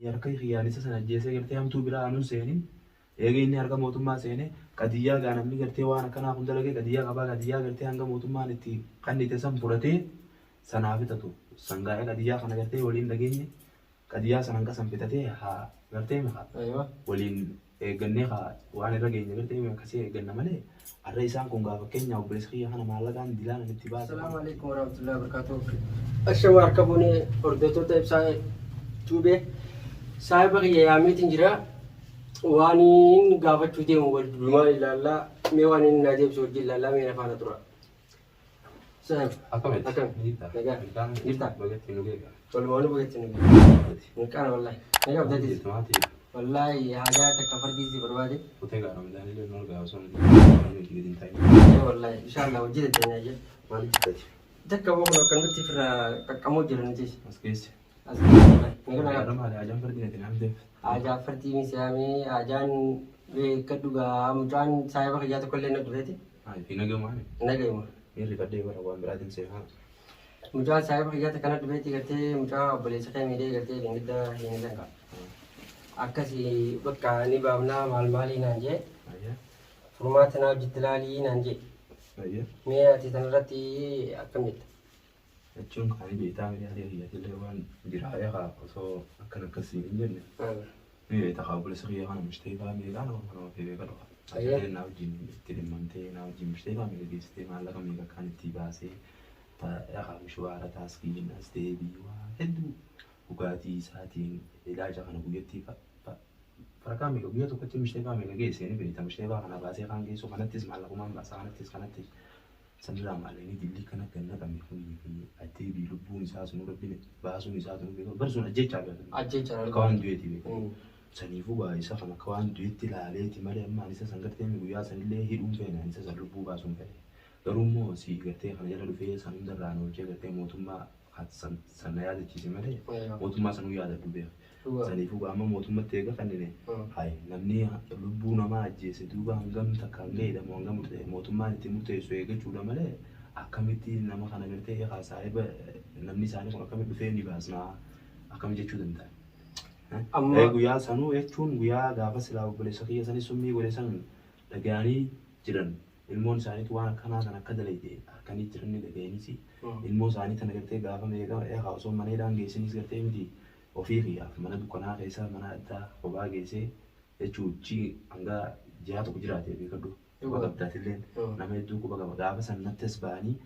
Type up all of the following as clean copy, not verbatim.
Yarkai khiyaalisa sana ajjeesee gartee hamtuu biraa anuun seenin eega inni harka mootummaa seenee qadiyyaa gaanamni gartee waan akkanaa kun dalagee qadiyyaa qabaa qadiyyaa gartee hanga mootummaan itti qannite san fudhatee sanaaf bitatu sangaa'ee qadiyyaa kana gartee waliin dhageenye qadiyyaa san hanga san bitatee haa gartee waliin eeggannee haa waan irra geenye gartee akkasii eegganna malee arra isaan kun gaafa keenya obboleessa kiyya kana maallaqaan dilaan itti baasa. Assalamu alaikum warahmatullahi wabarakatuh. Ashama harkabuni hordoftoota ibsaa tuubee saahiba kiyya yaamiitiin jira waan inni gaafachuu deemu wal dumaa ilaallaa mee waan inni naa deebisu wajjin ilaallaa mee nafaana tura. Tolmooni bogeetti nu geega. Milkaana wallahi. Mee qabdati. Wallahi hajaa takka fardiisi barbaade. Kutee gaaramadhaan illee noor gaafasuun wallahi inshallah wajjin itti jira. Maal jibbati? Takka boqon kan nuti firra qaqqamoo jiranitis. As keessa. As keessa. Ajaan fardii natti naamteef. Ajaan fardii misaamee ajaan beeka dhugaa mucaan saayiba kiyyaa tokko illee na dureeti. Fi nagamaa. Nagayuma. Miirri fardee bara waan biraatiin seefaa. Mucaan saayiba kiyyaa takka na dureeti gartee mucaa obboleessa kee miidhee gartee lingidda hin danqa. Akkasii bakka ni baafnaa maal maalii naan jee. Furmaata naaf jittilaalii naan jee. Mee ati sanarratti akkam jetta? Jechuun kan beektaa miidhagina kiyyatillee waan jiraayee haa osoo akkan akkasii hin jenne. Ni beektaa haa obboleessa kiyyaa kana mishtaifaa meeqaa nama fi beeka dhufa. Ajajee naa wajjin itti dhimmantee naa wajjin mishtaifaa meeqa geessitee maallaqa meeqa kan itti baasee haa mishwaara taaskii as deebii waa hedduu dhugaatii isaatiin ilaaja kana guyyattii faraqaa meeqa guyyaa tokkotti mishtaifaa meeqa geessee ni beektaa mishtaifaa kana baasee kan geessu kanattis maallaqumaan baasa kanattis sanirraa maalanii dilli kana ganna qabne kunii fi adeebii lubbuun isaa sun rabbiin baasuun isaa sun beekamu barsuun ajjechaa beekamu. Ajjechaa akka waan du'eeti beekamu. Saniifuu baay'isa kan akka waan du'eetti ilaaleeti malee amma isa san gartee guyyaa sanillee hidhuun feena isa san lubbuu baasuun fedhe. Garuu immoo si gartee kana jala dhufee san hundarraan hojjee gartee mootummaa sana yaadachiise malee mootummaa sanuu yaadadhu beeka. Saniifuu amma mootummatti eega kanneen namni lubbuu namaa ajjeese duuba hangam takka hanga jedhamu hangam mootummaan itti murteessu eeggachuudha malee akkamitti nama kana gartee haasaa'ee namni isaanii kun akkamitti dhufee ni baasnaa akkam jechuu danda'a. Guyyaa sanuu jechuun guyyaa gaafa silaa obboleessa kiyya sanis summii godhesan dhaga'anii jiran ilmoon isaaniitu waan akkanaa kan akka dalayte harkanii jiran ni dhaga'anis ilmoo isaanii kana gartee gaafa meeqa osoo maneedhaan geessinis gartee miti. Ofii kiyyaaf mana dukkanaa keessa mana addaa kophaa geessee jechuuchi hanga ji'a tokko jiraatee beekadhu quba qabdaatillee nama hedduu quba qaba gaafa sanattis ba'anii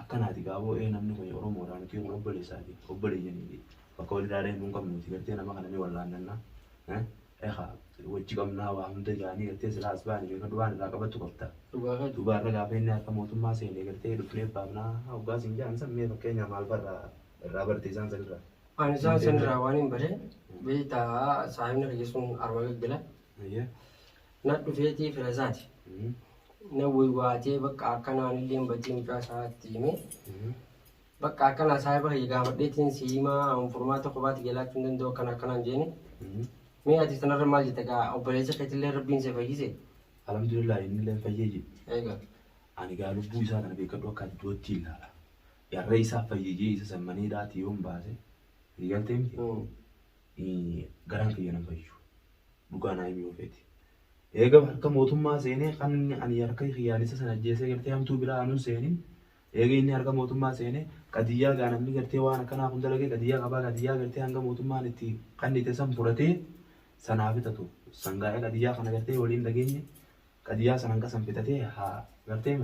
akkanaati gaaboo namni kun Oromoodhaan nuti obboleessaati obboleeyyanii bakka walirraa hin qabnuuti gartee nama kana ni wallaannannaa wajji qabnaa waa hunda jaanii gartee silaas ba'anii beekadhu waan irraa qabattu qabda. Dubaarra gaafa inni harka mootummaa seenee gartee dhufnee baafnaa hoggaas hin jaan sammee fakkeenya maal irraa bartee isaan sanirraa. Anisa sendera wanin bare beta sahibna kesun arwa gela na dufeti firazati na wiwate bakka kana nilin bajin ka saati me bakka kana sahiba ga badetin sima an formato ko bat gela tun do kana kana jeni me ati sanar mal jita ga operese ketile rabbin se fayise alhamdulillah inni fayyeji ega ani ga lubbu isa kana be ka doka dotti la ya reisa fayyeji isa samani dati yom base Diganti garaan kiyya nan fayyu dhugaa naa himuu feeti. Eega harka mootummaa seenee kan ani harka kiyyaalisa sana ajjeesee gartee hamtuu biraa anuun seenin eega inni harka mootummaa seenee qadiyyaa gaanamni gartee waan akkanaa kun dalagee qadiyyaa qabaa qadiyyaa gartee hanga mootummaan itti qannite san fudhatee sanaaf bitatu sangaa'ee qadiyyaa kana gartee waliin dhageenye qadiyyaa san hanga san bitatee haa gartee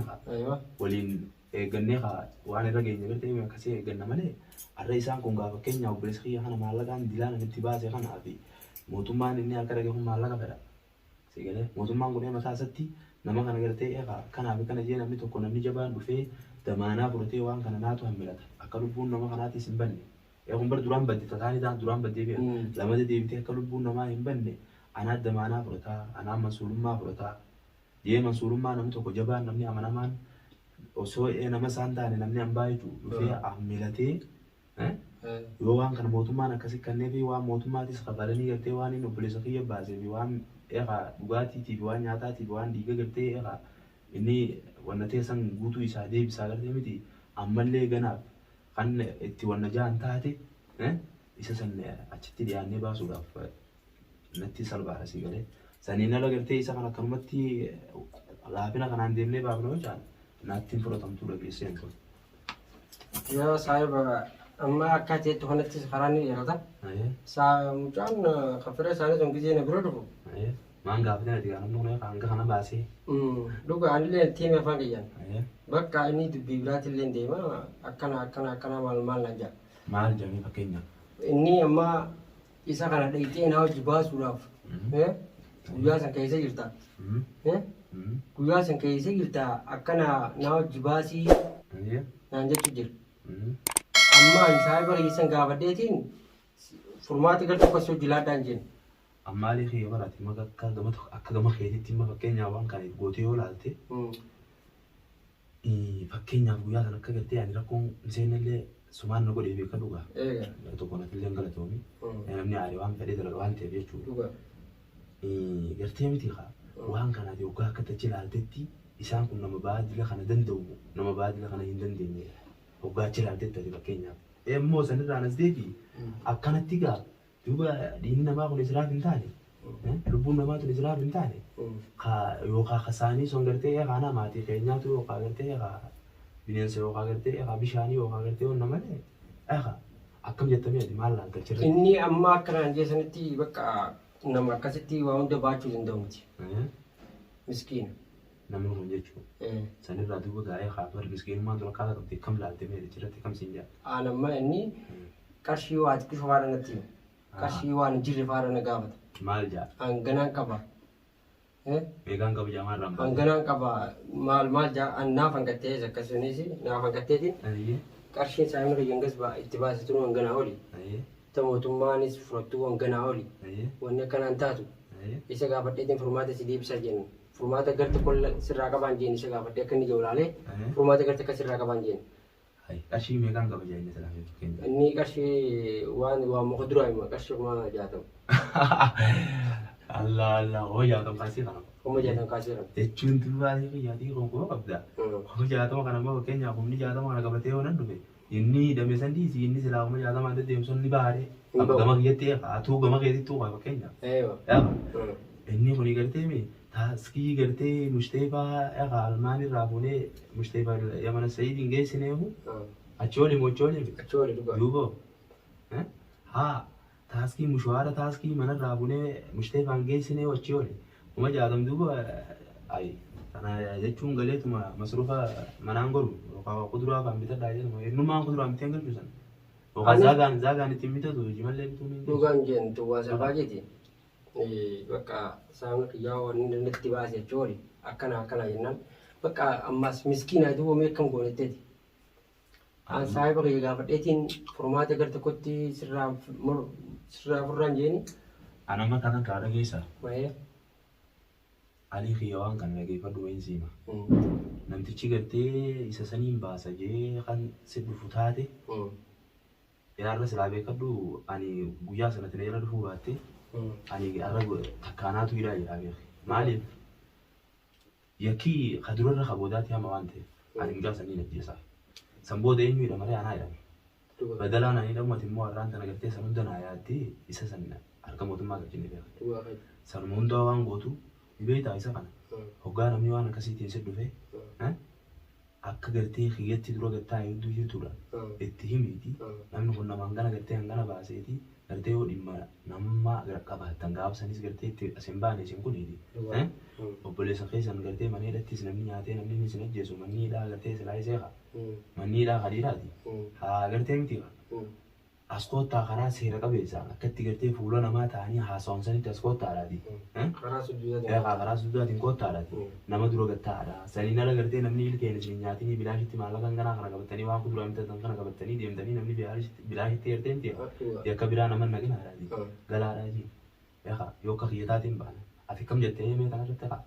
waliin eeggannee haa waan irra geenye gartee akkasii eegganna malee. Arra isaan kun gaafa keenya obboleessa kiyya kana maallaqaan dilaan itti baase kanaa fi mootummaan inni akka dhagahu maallaqa fedha. Sigalee mootummaan kun mataa isaatti nama kana gartee kanaa fi kana jee namni tokko namni jabaan dhufee damaanaa fudhatee waan kana naatu hammilata. Akka lubbuun nama kanaatis hin banne. Kun bar duraan badde tasaanii daan duraan baddee beeku. Lamatti deebitee akka lubbuun namaa hin banne anaa damaanaa fudhataa anaa mansuurummaa fudhataa. Jee mansuurummaa namni tokko jabaan namni amanamaan osoo nama isaan taane namni hambaa jechuudha dhufee hammilatee. Yoo waan kana mootummaan akkasii kanneen fi waan mootummaatis qabalanii gartee waan inni obboleessa kiyya baasee fi waan dhugaatiitii fi waan nyaataatii fi waan dhiiga gartee inni wanna teessan guutuu isaa deebisaa gartee miti ammallee ganaaf kan itti wanna jaan taate isa san achitti dhiyaannee baasuudhaaf natti salphaadha si galee. Saniin ala gartee isa kan akkanumatti laafina kanaan deemnee baafnoo jechaan naattiin fudhatamtuu dhageesseen kun. Yaa saayiba amma akka ta'etti kanattis karaa ni dheerata. Saa mucaan kafira isaanii sun gizee na bira dhufu. Maan gaafate ati kan namni hanga kana baasee. Dhuga anillee tiime afaan qiyyan. Bakka inni dubbii biraatillee deema akkana maal naan jaa. Maal jedhanii fakkeenyaaf. Inni amma isa kana dhaqxee na hojii baasuudhaaf. Guyyaa san keessa jirta. Guyyaa san keessa jirta akkana na hojii baasii naan jechuu jira. Amma saayiba keessan gaafadheetiin furmaati gar tokko osoo jilaadhaan jenna. Ammaalii fi baraati maka akka gama keetitti immoo fakkeenyaaf waan kana gootee yoo laalte fakkeenyaaf guyyaa sana akka gartee ani rakkoon seenallee sumaan na godhee beeka dhugaa. Tokko natillee galatoomi. Namni aadee waan fedhee dalaga waan ta'eef jechuudha. Gartee miti haa waan kanaati yookaan akka tachi laaltetti isaan kun nama baadila kana danda'u nama baadila kana hin dandeenye. Hoggaachii laaltetti ati fakkeenyaaf. Immoo sanirraan as deebi akkanatti gaa duuba dhiinni namaa kun israaf hin taane lubbuun namaa tun israaf hin taane yookaan kasaanii son gartee eegaa maatii keenyaatu yookaan gartee eegaa bineensa yookaan gartee eegaa bishaanii yookaan gartee onna malee eegaa akkam jettamee ati maal laal galchirra. Inni amma akkanaan jeesanitti bakka nama akkasitti waa hunda baachuu danda'u miti. Miskiina. Namni kun jechuudha. Sanirraa duuba gaa'ee haafar miskiinummaan dura kaasa qabdee kam laalte mee jirratti kam siin jaa. Aanamma inni qarshii waa xiqqishu faana natti hima. Qarshii waan jirre faana na gaafata. Maal jaa? Hanganaan qaba. Meeqaan qaba jaa maal raambaa? Hanganaan qaba maal jaa naaf hanqattee akkasumas naaf hanqatteetiin qarshiin saayimni riyyangas itti baasituun hanganaa oli. Ta mootummaanis fudhattuu hanganaa oli. Wanni akkanaan taatu isa gaafadheetiin furmaata si deebisa jennu. Furmaata garta kolla sirraa qabaan jeen isa gaafadhee akka inni jawlaalee furmaata garta akka sirraa qabaan jeen. Qarshii meeqaan qaba jaa inni salaamee fakkeenya? Inni qarshii waan muka duraa hima qarshii kuma 60. Allah hoo 60 kaasii kana. Kuma 60 kaasii kana. Jechuun durbaatii fi yaadii gonkumaa qabda. Kuma 60 kana immoo fakkeenyaaf humni 60 kana qabatee yoo nan dhufe inni damee san dhiisii inni silaa kuma 60 adda deemsuun ni baare. Gama kiyyatti hatuu gama keetitti uuma fakkeenyaaf. Inni kuni gartee mi taaskii gartee mushteefaa egaa almaan irraa fuunee mushteefaa yamana sayidiin geessineehu achooli mochooli duuba haa taaskii mushwaara taaskii manarraa fuunee mushteefaan geessineehu achooli kuma jaatam duuba ayi kana jechuun galeetuma masruufa manaan godhu yookaan kuduraa faan bitadhaa jedhama eenyummaan kuduraa miteen galchuusan yookaan zaagaan ittiin bitatu jimallee bituun dhugaan jentu waa salphaa jeeti. Bakka saamna kiyyaa waan natti baase jechuudha. Akkana jennaan bakka ammas miskiina duuba meeqam goonetteeti. An saayiba kiyya gaafadheetiin furmaata gar tokkotti sirraa furraan jeeni. An amma kanan kaa dhageessa. Alii kiyya waan kana dhageeffadhu wayin siima. Namtichi gartee isa saniin baasa jee kan si dhufu taate. Yaarra silaa beekadhu ani guyyaa sanatti na jala dhufuu baatte. Ani arra takkaanaatu hidhaa jira beeku. Maaliif? Yakkii kadurarra kaboodaatti hama waan ta'eef ani mucaa sanii najjeesaa. San booda eenyuudha malee anaa jedhama. Badalaan ani dhammati immoo har'aan tana gartee san hunda naa yaaddee isa san harka mootummaa galchine beeka. Sanuma hundaa waan gootu beektaa isa kana. Hoggaa namni waan akkasiitiin si dhufe akka gartee kiyyatti dura gattaa hedduu jirtudha. Itti himiiti namni kun nama hangana gartee hangana baaseeti. Gartee yoo dhimma nama qabaatan gaafsanis gartee itti asin baane isin kuniiti. Obboleessa keessan gartee maneedhattis namni nyaatee namni inni isin ajjeesu manniidhaa gartee silaa iseeqa. Manniidhaa hadiidhaati. Haa gartee miti askoottaa karaa seera qabeessa akkatti gartee fuula namaa ta'anii haasawwan sanitti askoottaadhaati. Karaa suddaatiin koottaadhaati. Nama dura gattaadha. Saniin ala gartee namni ilkeen isin nyaatinii bilaashitti maallaqa ganaa kana qabatanii waan kuduraa bitatan kana qabatanii deemtanii namni bilaashitti ertee miti. Yakka biraa nama naginaadhaati. Galaadhaati. Yoo akka kiyyataatiin baana. Ati kam jettee mee kanarratti haa?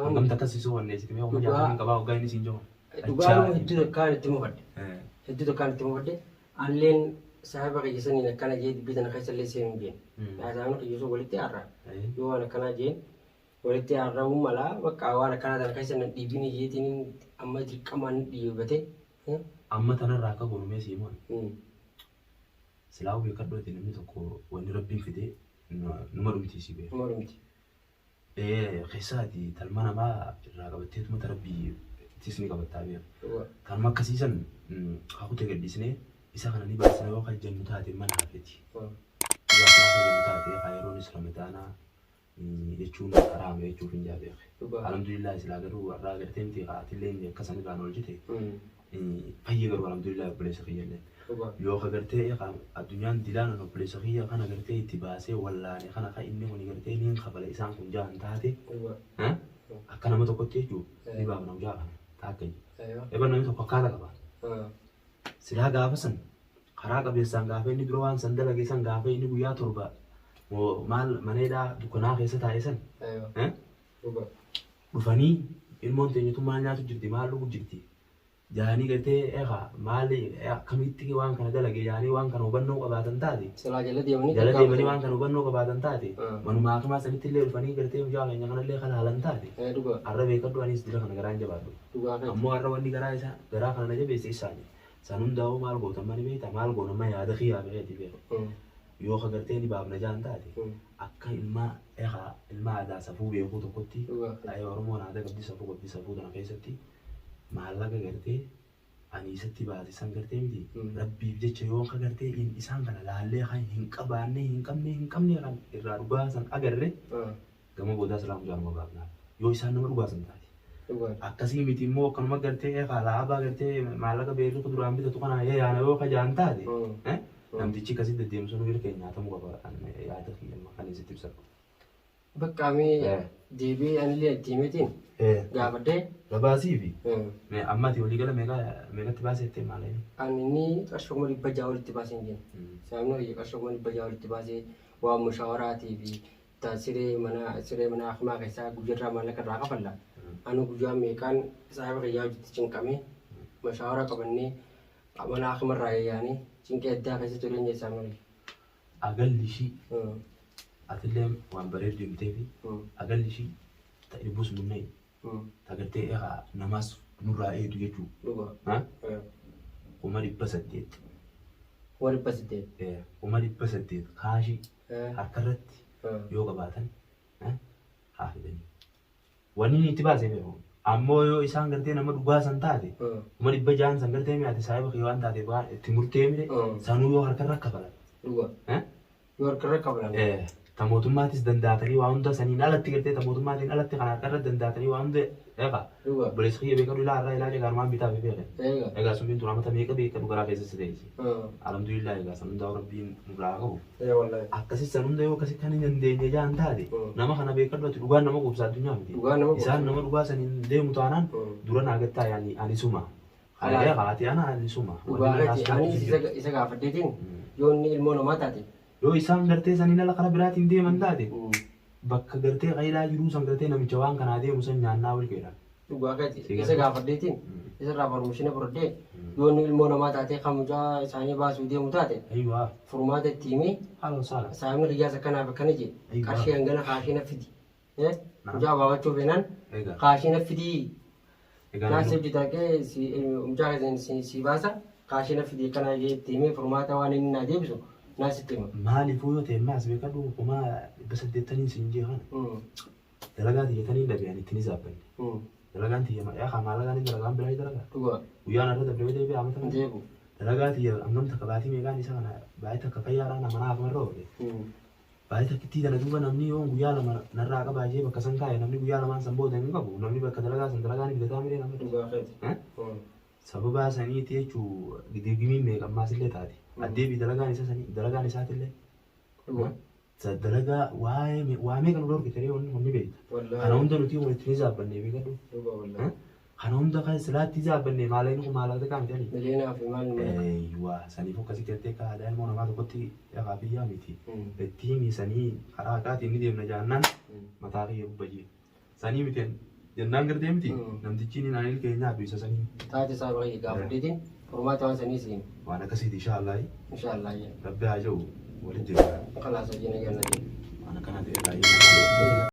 Hangamta akkasisuu wanneessiti mee humna jaalatanii qabaa hoggaa inni siin jiru. Dhugaan hedduu tokkaan itti mufadde. Hedduu tokkaan itti mufadde. Alleen saahiba qayyisaniin akkana jee dubbitan keessallee seenuu jeen. Saahibni qayyisuu walitti har'a. Yoo waan akkanaa jeen walitti har'aa'uu mala bakka waan akkanaa tana keessa na dhiibini jeetiin amma dirqamaan dhiibate. Amma tanarraa akka goonumee siimoon. silaa beekadhu ati namni tokko wanni rabbiin fide numa dhumtiisi beeku. Numa dhumti. Keessaati talma namaa irraa qabatteetuma rabbii tisni qabattaa beeku. Talma akkasiisan kakutee gaddisnee isa kana ni baasnee yoo kan jennu taate mana hafeeti. Dhugaaf naafa jennu taate yeroonis ramadaanaa jechuun karaama jechuuf hin jaabeeku. Alhamdulillah silaa garuu warraa gartee miti haatillee akkasaan irraan ol jite fayyee garuu alhamdulillah obboleessa kiyyallee. Yoo ka gartee addunyaan dilaan obboleessa kiyya kana gartee itti baasee wallaane kana kan inni kun gartee niin kabala isaan kun jaan taate akka nama tokkotti jechuudha ni baafna hojaa kana taakkaji. Eeba namni tokko akkaataa qaba. Silaa gaafa san karaa qabeessaan gaafa inni biroo waan san dalagee san gaafa inni guyyaa torba maal maneedhaa dukkanaa keessa taa'e san dhufanii ilmoon teenyatu maal nyaatu jirti maal dhugu jirti jaanii gartee maali akkamitti waan kana dalagee jaanii waan kana hubannoo qabaatan taate jala deemanii waan kana hubannoo qabaatan taate manumaa akamaa sanitti illee dhufanii gartee hojaa keenya kanallee kan haalan taate har'a beekadhu anis dira kana garaan jabaadhu ammoo har'a wanni garaa kana na jabeesse isaanii san hundaa'uu maal gootan mani beekta maal goon amma yaada kiyyaa beekati beeku yoo ka gartee ni baafna jaan taate akka ilma aadaa safuu beekuu tokkotti Oromoon aadaa qabdi safuu kana keessatti maallaqa gartee ani isatti baasisan gartee miti rabbiif jecha yoo ka gartee isaan kana laallee kan hin qabaanne hin qabne kan irraa dhugaasan agarre gama boodaa salaamu jaalama baafnaa yoo isaan nama dhugaasan taate akkasii miti immoo akkanuma gartee laabaa gartee maallaqa beekuu duraan bitatu kana yaana yoo ka jaan taate namtichi akkasii deddeemsuun bira keenya nyaatamuu qaba yaada kiyya kan isitti ibsatu. Bakka amee deebii anillee itti himetiin gaafadhee. Gabaasii fi ammati walii gala meeqatti baasettee maal inni? Ani inni qarshii kuma 100 walitti baasee hin jennu. Sababni hojii qarshii kuma 100 walitti baasee waan mushawaraatii fi siree mana akimaa keessaa guyyaarraa maallaqa irraa kafalla. Ani guyyaa meeqaan saahiba kiyyaa hojjetti cinqamee mushawaraa qabannee mana akimarraa yayyaanii cinqee addaa keessa jireenya isaa malee. Agalli ishii atillee waan bareedu himtee fi agalli ishii ta'ibus munnee tagartee namaas nurraa eedu jechuudha. Kuma 800. Kuma 800. Kuma 800 kaashii harkarratti yoo qabaatan haa fidanii. Wanni inni itti baasee beeku. Ammoo yoo isaan gartee nama dhugaasan taate kuma 600 san gartee mi'aate saayiba kiyya waan taate itti murtee mire sanuu yoo harkarra kafalan. Yoo harkarra kafalan. Ta mootummaatis dandaatanii waa hunda saniin alatti gartee ta mootummaatiin alatti kan harkarra dandaatanii waa hunda obboleessa kiyya beekadhu ilaa ilaalee gaarumaan bitaa fi beekan. Egaa sun bintu namata meeqa beekadhu garaa keessatti ta'e. Alhamdulillah egaa san hundaa rabbiin nurraa qabu. Akkasii san hunda yoo akkasii kan hin dandeenye jaan taate nama kana beekadhu ati dhugaan nama quubsaa addunyaa miti. Isaan nama dhugaa saniin deemu taanaan dura naagattaa yaani anisuma. Haati ana anisuma. Ani isa gaafadheetiin yoo inni ilmoo namaa taate. Yoo isaan gartee saniin ala karaa biraatiin deeman taate bakka gartee qaylaa jiruu san gartee namicha waan kanaa deemu san nyaannaa wal keedha. Dhugaa gati isa gaafadheetiin isa irraa barumshina fudhadhee yoo inni ilmoo namaa taatee kan mucaa isaanii baasuu deemu taate furmaata itti himee saamni riyyaasa kanaaf akkana jedhe qarshii hangana kaashii na fidi mucaa baawachuu feenaan kaashii na fidii naasif jitaakee mucaa si baasa kaashii na fidii kana itti himee furmaata waan inni naa deebisu naasitti hima. Maaliifuu yoo ta'e maas beekadhu kuma 800 siin jee kana dalagaa tiyyatanii dhabeeyyan ittiin isaabbanne. Dalagaan tiyya yaa maallaqaan inni dalagaan biraa dalagaa. Guyyaan irra dabree deebi'ee amata deebi'u. Dalagaa tiyya hangam takka baatii meeqaan isa kana baay'ee takka fayyaadhaan mana hafumarra oole. Baay'ee takkitti kana duuba namni yoo guyyaa lama narraa qabaa jee bakka san kaa'e namni guyyaa lamaan san booda hin qabu namni bakka dalagaa san dalagaan bidataa miree nama. Sababa saniiti jechuu digimiin meeqammaas illee taate. Addeebii dalagaan isaatillee. Dalagaa waa meeqa nu dhorkitanii wanni beekta. Kana hunda nuti walitti ni zaabbannee beekadhu. Kana hunda kan silaatti zaabbannee maallaqa kun maallaqa kaa miti. Mileenaa fi maal waa saniif akkasitti jettee aadaa ilmoo namaa tokkotti yaqaa biyyaa miti. Ittiin sanii karaa akkaatiin ni deemna jaannaan mataa kiyya bubbajee. Sanii miti jennaan gartee miti namtichi ni naannil keenyaa bisa sanii. Taate isaa baay'ee gaafadheetiin furmaata waan sanii siin. Waan akkasiiti inshaallah. Inshaallah. Rabbi haa jiru walitti jira. Kalaasa jina ganna. Waan akkana ta'e baay'ee.